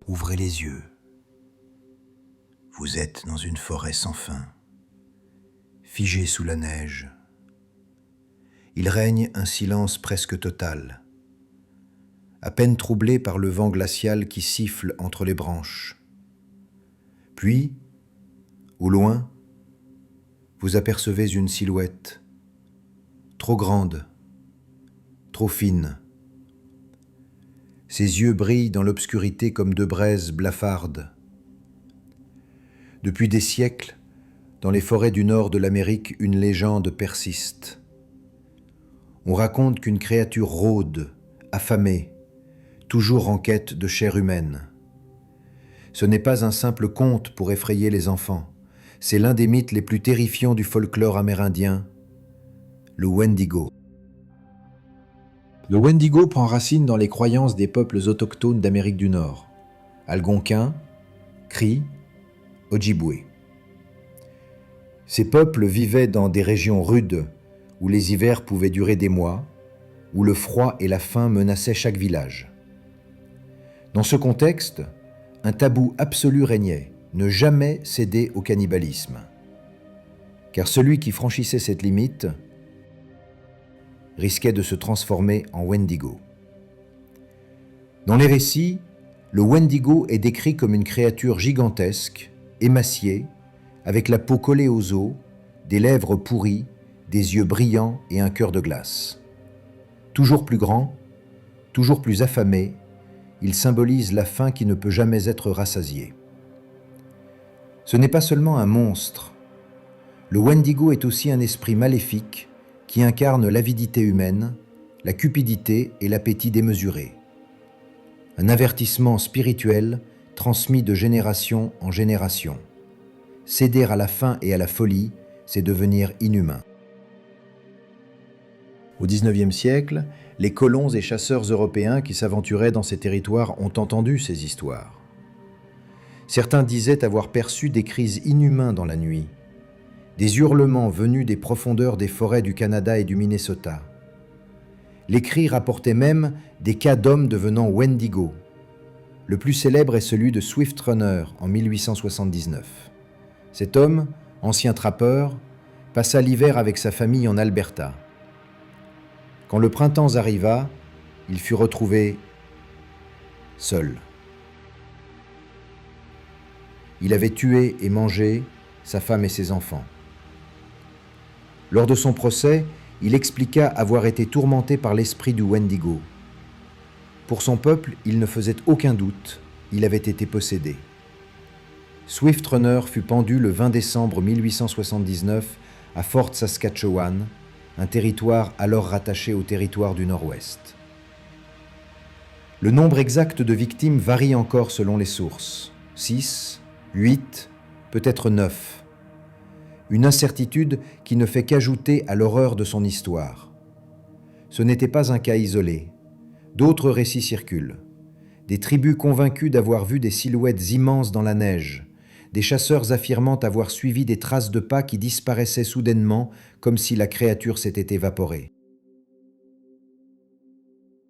Ouvrez les yeux. Vous êtes dans une forêt sans fin, figé sous la neige. Il règne un silence presque total, à peine troublé par le vent glacial qui siffle entre les branches. Puis, au loin, vous apercevez une silhouette, trop grande, trop fine. Ses yeux brillent dans l'obscurité comme deux braises blafardes. Depuis des siècles, dans les forêts du nord de l'Amérique, une légende persiste. On raconte qu'une créature rôde, affamée, toujours en quête de chair humaine. Ce n'est pas un simple conte pour effrayer les enfants, c'est l'un des mythes les plus terrifiants du folklore amérindien, le Wendigo. Le Wendigo prend racine dans les croyances des peuples autochtones d'Amérique du Nord, Algonquins, Cris, Ojibwés. Ces peuples vivaient dans des régions rudes où les hivers pouvaient durer des mois, où le froid et la faim menaçaient chaque village. Dans ce contexte, un tabou absolu régnait, ne jamais céder au cannibalisme. Car celui qui franchissait cette limite risquait de se transformer en Wendigo. Dans les récits, le Wendigo est décrit comme une créature gigantesque, émaciée, avec la peau collée aux os, des lèvres pourries, des yeux brillants et un cœur de glace. Toujours plus grand, toujours plus affamé, il symbolise la faim qui ne peut jamais être rassasiée. Ce n'est pas seulement un monstre. Le Wendigo est aussi un esprit maléfique qui incarne l'avidité humaine, la cupidité et l'appétit démesuré. Un avertissement spirituel transmis de génération en génération. Céder à la faim et à la folie, c'est devenir inhumain. Au XIXe siècle, les colons et chasseurs européens qui s'aventuraient dans ces territoires ont entendu ces histoires. Certains disaient avoir perçu des cris inhumains dans la nuit, des hurlements venus des profondeurs des forêts du Canada et du Minnesota. Les cris rapportaient même des cas d'hommes devenant Wendigo. Le plus célèbre est celui de Swift Runner en 1879. Cet homme, ancien trappeur, passa l'hiver avec sa famille en Alberta. Quand le printemps arriva, il fut retrouvé seul. Il avait tué et mangé sa femme et ses enfants. Lors de son procès, il expliqua avoir été tourmenté par l'esprit du Wendigo. Pour son peuple, il ne faisait aucun doute, il avait été possédé. Swift Runner fut pendu le 20 décembre 1879 à Fort Saskatchewan, un territoire alors rattaché au territoire du Nord-Ouest. Le nombre exact de victimes varie encore selon les sources. 6, 8, peut-être 9. Une incertitude qui ne fait qu'ajouter à l'horreur de son histoire. Ce n'était pas un cas isolé. D'autres récits circulent. Des tribus convaincues d'avoir vu des silhouettes immenses dans la neige, des chasseurs affirmant avoir suivi des traces de pas qui disparaissaient soudainement comme si la créature s'était évaporée.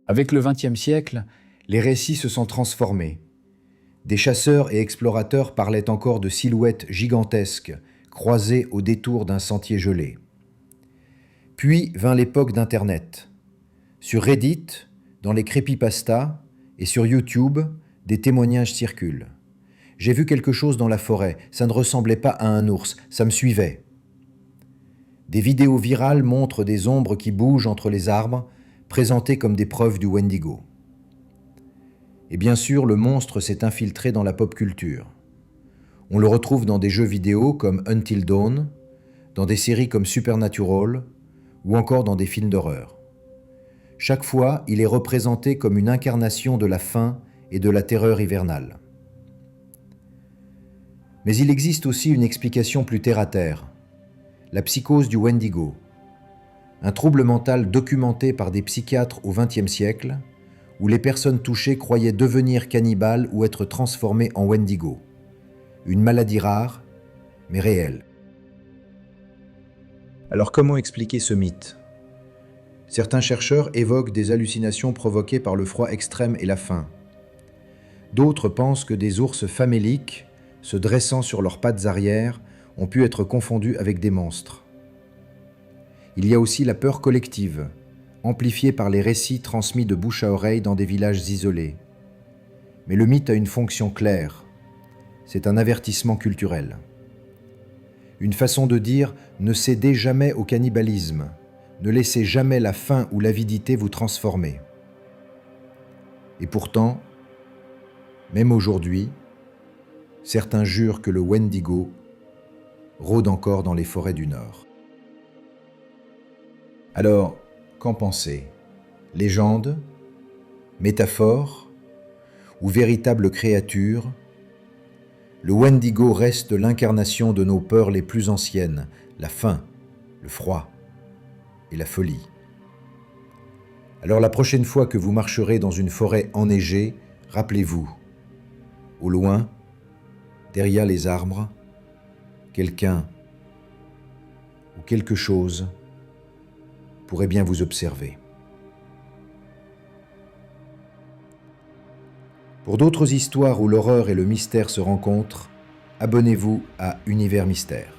Avec le XXe siècle, les récits se sont transformés. Des chasseurs et explorateurs parlaient encore de silhouettes gigantesques, croisées au détour d'un sentier gelé. Puis vint l'époque d'Internet. Sur Reddit, dans les creepypastas et sur YouTube, des témoignages circulent. J'ai vu quelque chose dans la forêt, ça ne ressemblait pas à un ours, ça me suivait. Des vidéos virales montrent des ombres qui bougent entre les arbres, présentées comme des preuves du Wendigo. Et bien sûr, le monstre s'est infiltré dans la pop culture. On le retrouve dans des jeux vidéo comme Until Dawn, dans des séries comme Supernatural, ou encore dans des films d'horreur. Chaque fois, il est représenté comme une incarnation de la faim et de la terreur hivernale. Mais il existe aussi une explication plus terre-à-terre, la psychose du Wendigo, un trouble mental documenté par des psychiatres au XXe siècle, où les personnes touchées croyaient devenir cannibales ou être transformées en Wendigo. Une maladie rare, mais réelle. Alors comment expliquer ce mythe ? Certains chercheurs évoquent des hallucinations provoquées par le froid extrême et la faim. D'autres pensent que des ours faméliques, se dressant sur leurs pattes arrière, ont pu être confondus avec des monstres. Il y a aussi la peur collective, amplifiée par les récits transmis de bouche à oreille dans des villages isolés. Mais le mythe a une fonction claire. C'est un avertissement culturel. Une façon de dire « ne cédez jamais au cannibalisme », ne laissez jamais la faim ou l'avidité vous transformer. Et pourtant, même aujourd'hui, certains jurent que le Wendigo rôde encore dans les forêts du Nord. Alors, qu'en pensez? Légende, métaphore ou véritable créature? Le Wendigo reste l'incarnation de nos peurs les plus anciennes, la faim, le froid et la folie. Alors la prochaine fois que vous marcherez dans une forêt enneigée, rappelez-vous, au loin, derrière les arbres, quelqu'un ou quelque chose pourrait bien vous observer. Pour d'autres histoires où l'horreur et le mystère se rencontrent, abonnez-vous à Univers Mystère.